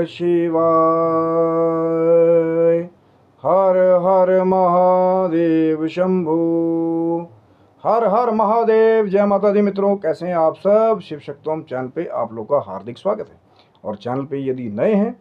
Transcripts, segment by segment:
शिवाय। हर हर महादेव शंभू। हर हर महादेव। जय माता दी मित्रों, कैसे हैं आप सब। शिव शक्तोम चैनल पे आप लोग का हार्दिक स्वागत है। और चैनल पे यदि नए हैं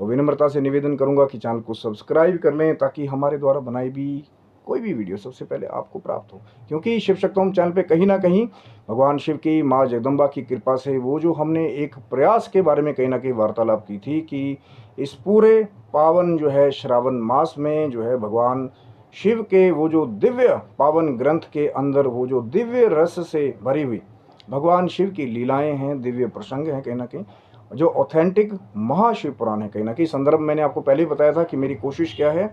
तो विनम्रता से निवेदन करूंगा कि चैनल को सब्सक्राइब कर लें, ताकि हमारे द्वारा बनाई भी कोई भी वीडियो सबसे पहले आपको प्राप्त हो। क्योंकि शिव शक्तोम चैनल पे कहीं ना कहीं भगवान शिव की, माँ जगदम्बा की कृपा से वो जो हमने एक प्रयास के बारे में कहीं ना कहीं वार्तालाप की थी कि इस पूरे पावन जो है श्रावण मास में जो है भगवान शिव के वो जो दिव्य पावन ग्रंथ के अंदर वो जो दिव्य रस से भरी हुई भगवान शिव की लीलाएं हैं, दिव्य प्रसंग हैं, कहीं ना कहीं जो ऑथेंटिक महाशिव पुराण है। कहीं ना कहीं संदर्भ मैंने आपको पहले ही बताया था कि मेरी कोशिश क्या है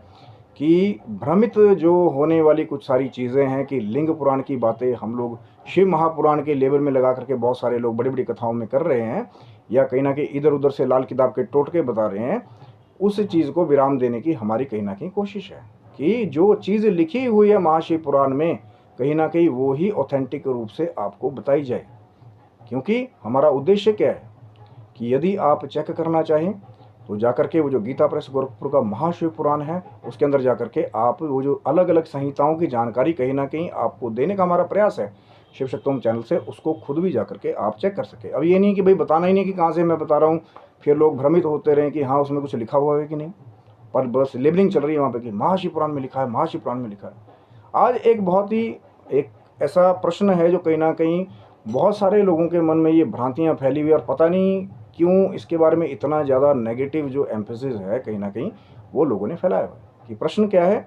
कि भ्रमित जो होने वाली कुछ सारी चीज़ें हैं कि लिंग पुराण की बातें हम लोग शिव महापुराण के लेवल में लगा करके बहुत सारे लोग बड़ी बड़ी कथाओं में कर रहे हैं, या कहीं ना कहीं इधर उधर से लाल किताब के टोटके बता रहे हैं, उस चीज़ को विराम देने की हमारी कहीं ना कहीं कोशिश है कि जो चीज़ लिखी हुई है महाशिव पुराण में कहीं ना कहीं वो ही ऑथेंटिक रूप से आपको बताई जाए। क्योंकि हमारा उद्देश्य क्या है कि यदि आप चेक करना चाहें तो जाकर के वो जो गीता प्रेस गोरखपुर का महाशिव पुराण है उसके अंदर जाकर के आप वो जो अलग अलग संहिताओं की जानकारी कहीं ना कहीं आपको देने का हमारा प्रयास है शिव शक्तोम चैनल से, उसको खुद भी जाकर के आप चेक कर सके। अब ये नहीं कि भाई बताना ही नहीं कि कहाँ से मैं बता रहा हूँ, फिर लोग भ्रमित होते रहें कि हाँ उसमें कुछ लिखा हुआ है कि नहीं, पर बस लेबलिंग चल रही है वहाँ पे कि महाशिव पुराण में लिखा है, महाशिव पुराण में लिखा है। आज एक बहुत ही एक ऐसा प्रश्न है जो कहीं ना कहीं बहुत सारे लोगों के मन में ये भ्रांतियाँ फैली हुई, और पता नहीं क्यों इसके बारे में इतना ज़्यादा नेगेटिव जो एम्फेसिस है कहीं ना कहीं वो लोगों ने फैलाया हुआ है। कि प्रश्न क्या है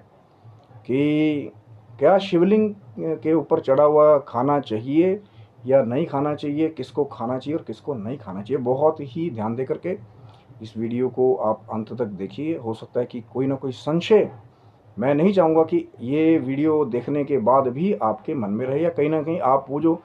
कि क्या शिवलिंग के ऊपर चढ़ा हुआ खाना चाहिए या नहीं खाना चाहिए, किसको खाना चाहिए और किसको नहीं खाना चाहिए। बहुत ही ध्यान दे करके इस वीडियो को आप अंत तक देखिए। हो सकता है कि कोई ना कोई संशय, मैं नहीं चाहूँगा कि ये वीडियो देखने के बाद भी आपके मन में रहे, या कहीं ना कहीं आप वो जो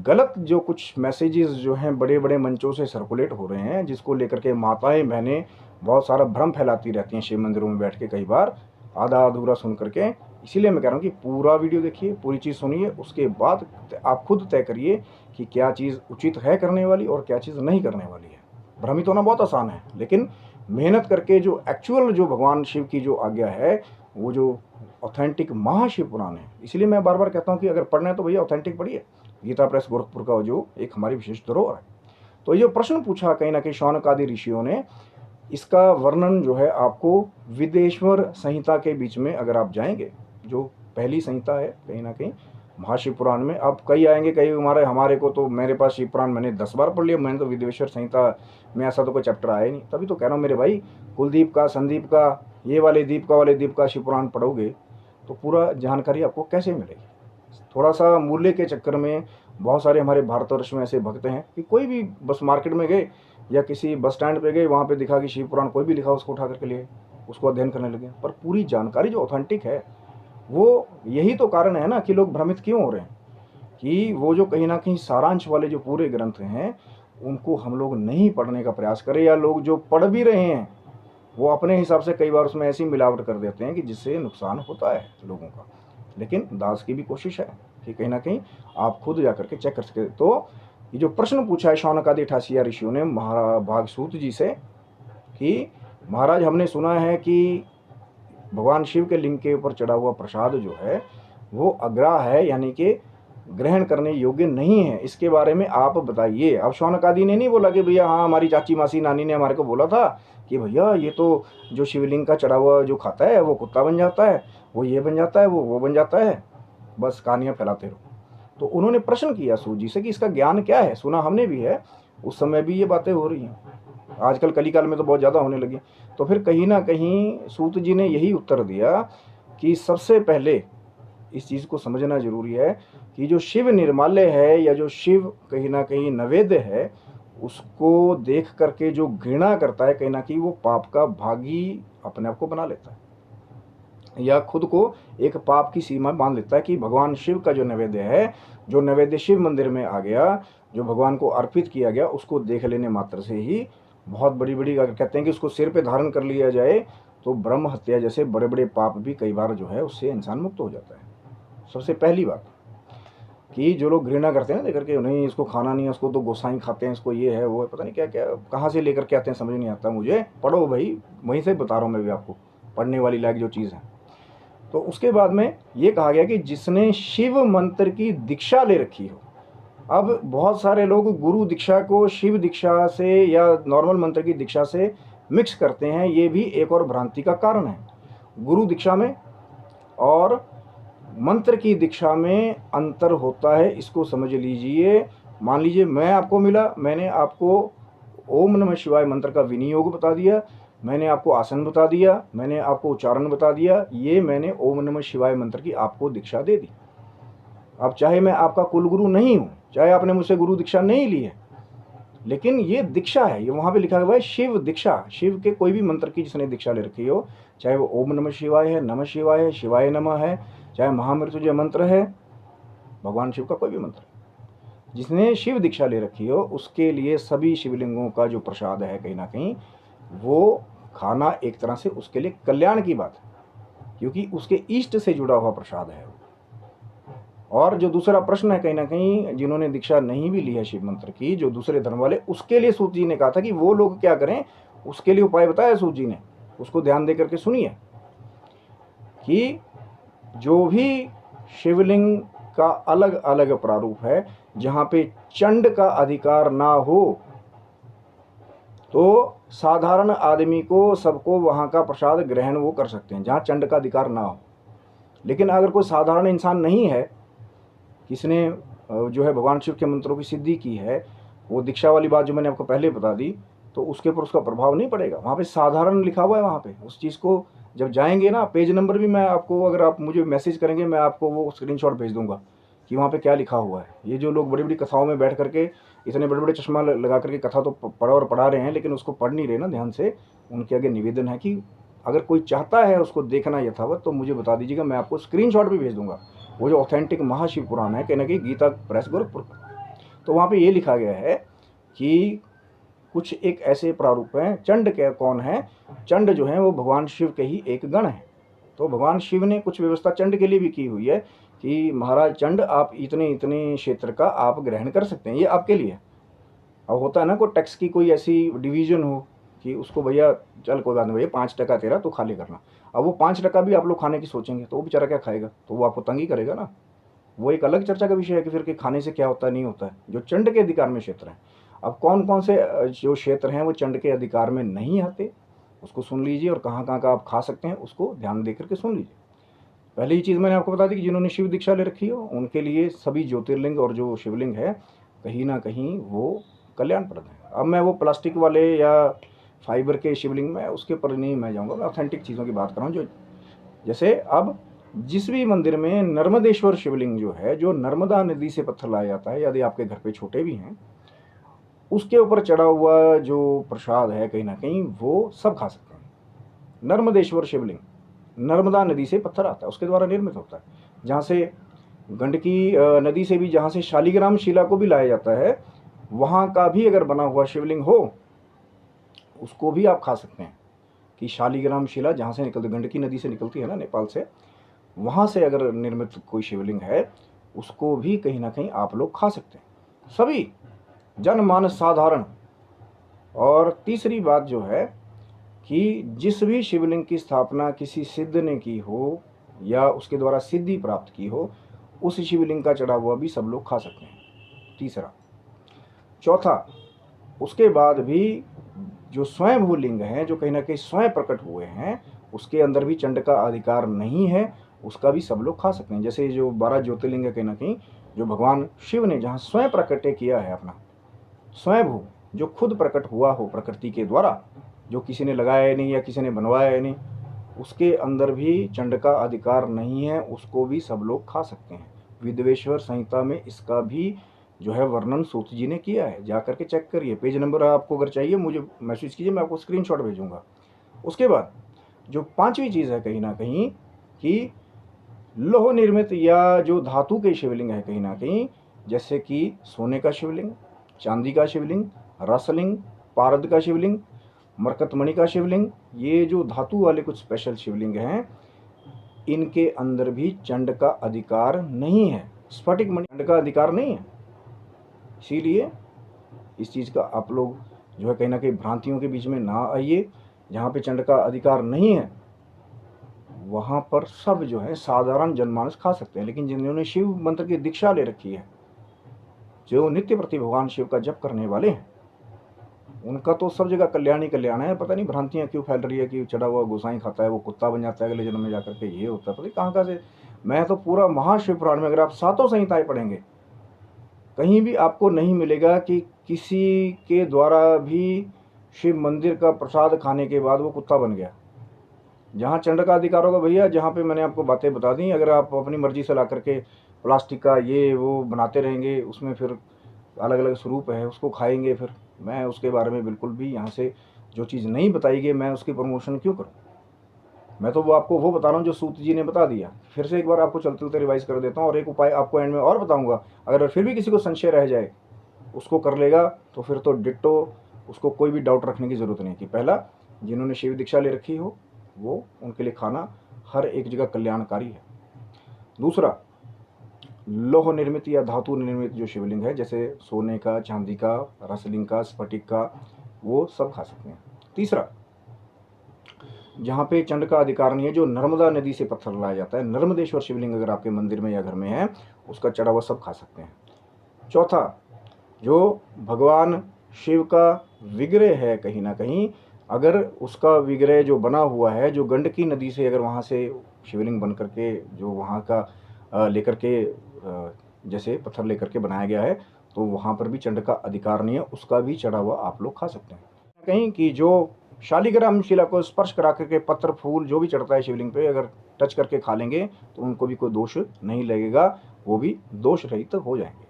गलत जो कुछ मैसेजेस जो हैं बड़े बड़े मंचों से सर्कुलेट हो रहे हैं, जिसको लेकर के माताएं बहनें बहुत सारा भ्रम फैलाती रहती हैं शिव मंदिरों में बैठ के, कई बार आधा अधूरा सुन करके। इसीलिए मैं कह रहा हूँ कि पूरा वीडियो देखिए, पूरी चीज़ सुनिए, उसके बाद आप खुद तय करिए कि क्या चीज़ उचित है करने वाली और क्या चीज़ नहीं करने वाली है। भ्रमित होना बहुत आसान है, लेकिन मेहनत करके जो एक्चुअल जो भगवान शिव की जो आज्ञा है वो जो ऑथेंटिक महाशिव पुराण है। इसलिए मैं बार बार कहता हूँ कि अगर पढ़ना है तो भैया ऑथेंटिक पढ़िए। गीता प्रेस गोरखपुर का जो एक हमारी विशेष धरोहर है। तो ये प्रश्न पूछा कहीं ना कहीं शौनक आदि ऋषियों ने, इसका वर्णन जो है आपको विदेश्वर संहिता के बीच में अगर आप जाएंगे, जो पहली संहिता है कहीं ना कहीं महाशिव पुराण में। अब कई आएंगे, कई हमारे को तो, मेरे पास शिव पुराण मैंने 10 बार पढ़ लिया, मैंने तो विदेश्वर संहिता में ऐसा तो कोई चैप्टर आया ही नहीं। तभी तो कह रहा हूँ मेरे भाई, कुलदीप का, संदीप का, ये वाले दीप का शिव पुराण पढ़ोगे तो पूरा जानकारी आपको कैसे मिलेगी। थोड़ा सा मूल्य के चक्कर में बहुत सारे हमारे भारतवर्ष में ऐसे भक्त हैं कि कोई भी बस मार्केट में गए या किसी बस स्टैंड पे गए, वहाँ पे दिखा कि शिव पुराण कोई भी लिखा, उसको उठा करके लिए उसको अध्ययन करने लगे। पर पूरी जानकारी जो ऑथेंटिक है, वो यही तो कारण है ना कि लोग भ्रमित क्यों हो रहे हैं, कि वो जो कहीं ना कहीं सारांश वाले जो पूरे ग्रंथ हैं उनको हम लोग नहीं पढ़ने का प्रयास करें, या लोग जो पढ़ भी रहे हैं वो अपने हिसाब से कई बार उसमें ऐसी मिलावट कर देते हैं कि जिससे नुकसान होता है लोगों का। लेकिन दास की भी कोशिश है कि कहीं ना कहीं आप खुद जाकर के चेक कर सके। तो ये जो प्रश्न पूछा है शौनक आदि 88 ऋषियों ने भागसूत जी से कि महाराज हमने सुना है कि भगवान शिव के लिंग के ऊपर चढ़ा हुआ प्रसाद जो है वो अग्राह है, यानी कि ग्रहण करने योग्य नहीं है, इसके बारे में आप बताइए। अब शौनक आदि ने नहीं बोला कि भैया हाँ हमारी चाची मासी नानी ने हमारे को बोला था कि भैया ये तो जो शिवलिंग का चढ़ा हुआ जो खाता है वो कुत्ता बन जाता है, वो ये बन जाता है, वो बन जाता है, बस कहानियाँ फैलाते रहो। तो उन्होंने प्रश्न किया सूत जी से कि इसका ज्ञान क्या है। सुना हमने भी है, उस समय भी ये बातें हो रही हैं, आजकल कलिकाल में तो बहुत ज़्यादा होने लगी। तो फिर कहीं ना कहीं सूत जी ने यही उत्तर दिया कि सबसे पहले इस चीज़ को समझना जरूरी है कि जो शिव निर्माल्य है या जो शिव कहीं ना कहीं नैवेद्य है, उसको देख करके जो घृणा करता है कहीं ना कहीं वो पाप का भागी अपने आप को बना लेता है, या खुद को एक पाप की सीमा बांध लेता है कि भगवान शिव का जो नैवेद्य है, जो नैवेद्य शिव मंदिर में आ गया, जो भगवान को अर्पित किया गया, उसको देख लेने मात्र से ही बहुत बड़ी बड़ी, अगर कहते हैं कि उसको सिर पे धारण कर लिया जाए तो ब्रह्म हत्या जैसे बड़े बड़े पाप भी कई बार जो है उससे इंसान मुक्त हो जाता है। सबसे पहली बात। कि जो लोग घृणा करते हैं ना लेकर के, नहीं इसको खाना नहीं है, उसको तो गोसाई खाते हैं, इसको ये है वो है, पता नहीं क्या क्या कहाँ से लेकर के आते हैं, समझ नहीं आता मुझे। पढ़ो भाई, वहीं से बता रहा हूँ मैं भी आपको, पढ़ने वाली लायक जो चीज़ है। तो उसके बाद में ये कहा गया कि जिसने शिव मंत्र की दीक्षा ले रखी हो। अब बहुत सारे लोग गुरु दीक्षा को शिव दीक्षा से या नॉर्मल मंत्र की दीक्षा से मिक्स करते हैं, ये भी एक और भ्रांति का कारण है। गुरु दीक्षा में और मंत्र की दीक्षा में अंतर होता है, इसको समझ लीजिए। मान लीजिए मैं आपको मिला, मैंने आपको ओम नमः शिवाय मंत्र का विनियोग बता दिया, मैंने आपको आसन बता दिया, मैंने आपको उच्चारण बता दिया, ये मैंने ओम नमः शिवाय मंत्र की आपको दीक्षा दे दी। अब चाहे मैं आपका कुलगुरु नहीं हूँ, चाहे आपने मुझसे गुरु दीक्षा नहीं ली है, लेकिन ये दीक्षा है, ये वहाँ पे लिखा हुआ है शिव दीक्षा। शिव के कोई भी मंत्र की जिसने दीक्षा ले रखी हो, चाहे वो ओम नमः शिवाय है, नमः शिवाय है, शिवाय नमः है, चाहे महामृत्युंजय मंत्र है, भगवान शिव का कोई भी मंत्र, जिसने शिव दीक्षा ले रखी हो, उसके लिए सभी शिवलिंगों का जो प्रसाद है कहीं ना कहीं वो खाना एक तरह से उसके लिए कल्याण की बात है, क्योंकि उसके इष्ट से जुड़ा हुआ प्रसाद है। और जो दूसरा प्रश्न है कहीं ना कहीं, जिन्होंने दीक्षा नहीं भी ली है शिव मंत्र की, जो दूसरे धर्म वाले, उसके लिए सूत जी ने कहा था कि वो लोग क्या करें, उसके लिए उपाय बताया सूत जी ने, उसको ध्यान दे करके सुनिए कि जो भी शिवलिंग का अलग अलग प्रारूप है, जहाँ पे चंड का अधिकार ना हो, तो साधारण आदमी को सबको वहाँ का प्रसाद ग्रहण वो कर सकते हैं जहाँ चंड का अधिकार ना हो। लेकिन अगर कोई साधारण इंसान नहीं है, किसने जो है भगवान शिव के मंत्रों की सिद्धि की है, वो दीक्षा वाली बात जो मैंने आपको पहले बता दी, तो उसके ऊपर उसका प्रभाव नहीं पड़ेगा। वहाँ पे साधारण लिखा हुआ है, वहाँ पे उस चीज़ को जब जाएंगे ना, पेज नंबर भी मैं आपको, अगर आप मुझे मैसेज करेंगे मैं आपको वो स्क्रीनशॉट भेज दूंगा कि वहाँ पे क्या लिखा हुआ है। ये जो लोग बड़ी बड़ी कथाओं में बैठ करके इतने बड़े बड़े चश्मा लगा करके कथा तो पढ़ा और पढ़ा रहे हैं, लेकिन उसको पढ़ नहीं रहे ना ध्यान से, उनके आगे निवेदन है कि अगर कोई चाहता है उसको देखना यथावत तो मुझे बता दीजिएगा, मैं आपको स्क्रीनशॉट भी भेज दूंगा। वो जो ऑथेंटिक महाशिव पुराण है, कहना कि गीता प्रेस गोरखपुर का, तो वहाँ पे ये लिखा गया है कि कुछ एक ऐसे प्रारूप हैं। चंड क्या कौन है? चंड जो है वो भगवान शिव के ही एक गण है। तो भगवान शिव ने कुछ व्यवस्था चंड के लिए भी की हुई है कि महाराज चंड आप इतने इतने क्षेत्र का आप ग्रहण कर सकते हैं, ये आपके लिए। अब होता है ना कोई टैक्स की कोई ऐसी डिवीजन हो कि उसको भैया चल कोई बात नहीं भैया 5% तेरा तो खाली करना। अब वो 5% भी आप लोग खाने की सोचेंगे तो वो बेचारा क्या खाएगा, तो वो आपको तंग ही करेगा ना। वो एक अलग चर्चा का विषय है कि फिर कि खाने से क्या होता है नहीं होता है, जो चंड के अधिकार में क्षेत्र है। अब कौन कौन से जो क्षेत्र हैं वो चंड के अधिकार में नहीं आते, उसको सुन लीजिए, और कहाँ कहाँ का आप खा सकते हैं उसको ध्यान दे करके सुन लीजिए। पहली ही चीज़ मैंने आपको बता दी कि जिन्होंने शिव दीक्षा ले रखी हो उनके लिए सभी ज्योतिर्लिंग और जो शिवलिंग है कहीं ना कहीं वो कल्याणप्रद है। अब मैं वो प्लास्टिक वाले या फाइबर के शिवलिंग में उसके पर नहीं मैं जाऊँगा, मैं ऑथेंटिक चीज़ों की बात कर रहा हूँ। जो जैसे अब जिस भी मंदिर में नर्मदेश्वर शिवलिंग जो है, जो नर्मदा नदी से पत्थर लाया जाता है, यदि आपके घर पे छोटे भी हैं, उसके ऊपर चढ़ा हुआ जो प्रसाद है कहीं ना कहीं वो सब खा सकते हैं। नर्मदेश्वर शिवलिंग नर्मदा नदी से पत्थर आता है, उसके द्वारा निर्मित होता है। जहाँ से गंडकी नदी से भी, जहाँ से शालिग्राम शिला को भी लाया जाता है, वहाँ का भी अगर बना हुआ शिवलिंग हो उसको भी आप खा सकते हैं। कि शालिग्राम शिला जहाँ से निकलती, गंडकी नदी से निकलती है ना नेपाल से, वहाँ से अगर निर्मित कोई शिवलिंग है उसको भी कहीं ना कहीं आप लोग खा सकते हैं, सभी जनमानस साधारण। और तीसरी बात जो है कि जिस भी शिवलिंग की स्थापना किसी सिद्ध ने की हो या उसके द्वारा सिद्धि प्राप्त की हो, उस शिवलिंग का चढ़ा हुआ भी सब लोग खा सकते हैं, तीसरा। चौथा, उसके बाद भी जो स्वयं लिंग हैं, जो कहीं ना कहीं स्वयं प्रकट हुए हैं, उसके अंदर भी चंड का अधिकार नहीं है, उसका भी सब लोग खा सकते हैं। जैसे जो 12 ज्योतिर्लिंग है कहीं ना कहीं, जो भगवान शिव ने जहाँ स्वयं प्रकट किया है अपना, स्वयं जो खुद प्रकट हुआ हो प्रकृति के द्वारा, जो किसी ने लगाया नहीं या किसी ने बनवाया नहीं, उसके अंदर भी चंड का अधिकार नहीं है, उसको भी सब लोग खा सकते हैं। विद्वेश्वर संहिता में इसका भी जो है वर्णन सूत जी ने किया है, जा करके चेक करिए। पेज नंबर आपको अगर चाहिए मुझे मैसेज कीजिए, मैं आपको स्क्रीनशॉट भेजूंगा। उसके बाद जो पांचवी चीज़ है कहीं ना कहीं कि लोह निर्मित या जो धातु के शिवलिंग है कहीं ना कहीं, जैसे कि सोने का शिवलिंग, चांदी का शिवलिंग, रसलिंग, पारद का शिवलिंग, मरकतमणि का शिवलिंग, ये जो धातु वाले कुछ स्पेशल शिवलिंग हैं, इनके अंदर भी चंड का अधिकार नहीं है। स्फटिक मणि चंड का अधिकार नहीं है। इसीलिए इस चीज़ का आप लोग जो है कहीं ना कहीं भ्रांतियों के बीच में ना आइए। जहाँ पे चंड का अधिकार नहीं है वहाँ पर सब जो है साधारण जनमानस खा सकते हैं, लेकिन जिन्होंने शिव मंत्र की दीक्षा ले रखी है, जो नित्य प्रति भगवान शिव का जप करने वाले हैं, उनका तो सब जगह कल्याण ही कल्याण है। पता नहीं भ्रांतियां क्यों फैल रही है कि चढ़ा हुआ गोसाई खाता है वो कुत्ता बन जाता है अगले जन्म में जाकर के, ये होता है पता नहीं कहाँ से। मैं तो पूरा महाशिव पुराण में अगर आप सातों संहिताएं पढ़ेंगे, कहीं भी आपको नहीं मिलेगा कि किसी के द्वारा भी शिव मंदिर का प्रसाद खाने के बाद वो कुत्ता बन गया। जहाँ चंड का अधिकार होगा भैया, जहाँ पे मैंने आपको बातें बता दी, अगर आप अपनी मर्जी से ला करके प्लास्टिक का ये वो बनाते रहेंगे, उसमें फिर अलग अलग स्वरूप है, उसको खाएंगे, फिर मैं उसके बारे में बिल्कुल भी यहाँ से जो चीज़ नहीं बताई गई मैं उसकी प्रमोशन क्यों करूँ। मैं तो वो आपको वो बता रहा हूँ जो सूत जी ने बता दिया। फिर से एक बार आपको चलते चलते रिवाइज कर देता हूँ और एक उपाय आपको एंड में और बताऊँगा। अगर फिर भी किसी को संशय रह जाए उसको कर लेगा तो फिर तो डिट्टो, उसको कोई भी डाउट रखने की ज़रूरत नहीं कि पहला जिन्होंने शिव दीक्षा ले रखी हो वो उनके लिए खाना हर एक जगह कल्याणकारी है। दूसरा, लोह निर्मित या धातु निर्मित जो शिवलिंग है, जैसे सोने का, चांदी का, रसलिंग का, स्फटिक का, वो सब खा सकते हैं। तीसरा, जहाँ पे चंड का अधिकार नहीं है, जो नर्मदा नदी से पत्थर लाया जाता है, नर्मदेश्वर शिवलिंग अगर आपके मंदिर में या घर में है, उसका चढ़ा हुआ सब खा सकते हैं। चौथा, जो भगवान शिव का विग्रह है कहीं ना कहीं, अगर उसका विग्रह जो बना हुआ है, जो गंडकी नदी से अगर वहाँ से शिवलिंग बन करके जो वहाँ का लेकर के जैसे पत्थर लेकर के बनाया गया है, तो वहाँ पर भी चंड का अधिकार नहीं है, उसका भी चढ़ा हुआ आप लोग खा सकते हैं। कहीं कि जो शालिग्राम शिला को स्पर्श करा करके पत्थर फूल जो भी चढ़ता है शिवलिंग पे, अगर टच करके खा लेंगे तो उनको भी कोई दोष नहीं लगेगा, वो भी दोष रहित हो जाएंगे।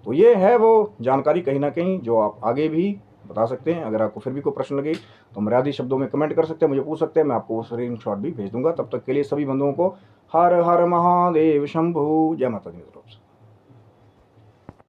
तो ये है वो जानकारी कहीं ना कहीं जो आप आगे भी बता सकते हैं। अगर आपको फिर भी कोई प्रश्न लगे तो मर्यादित शब्दों में कमेंट कर सकते हैं, मुझे पूछ सकते हैं, मैं आपको वो स्क्रीनशॉट भी भेज दूंगा। तब तक के लिए सभी बंधुओं को हर हर महादेव शंभु, जय माता दी।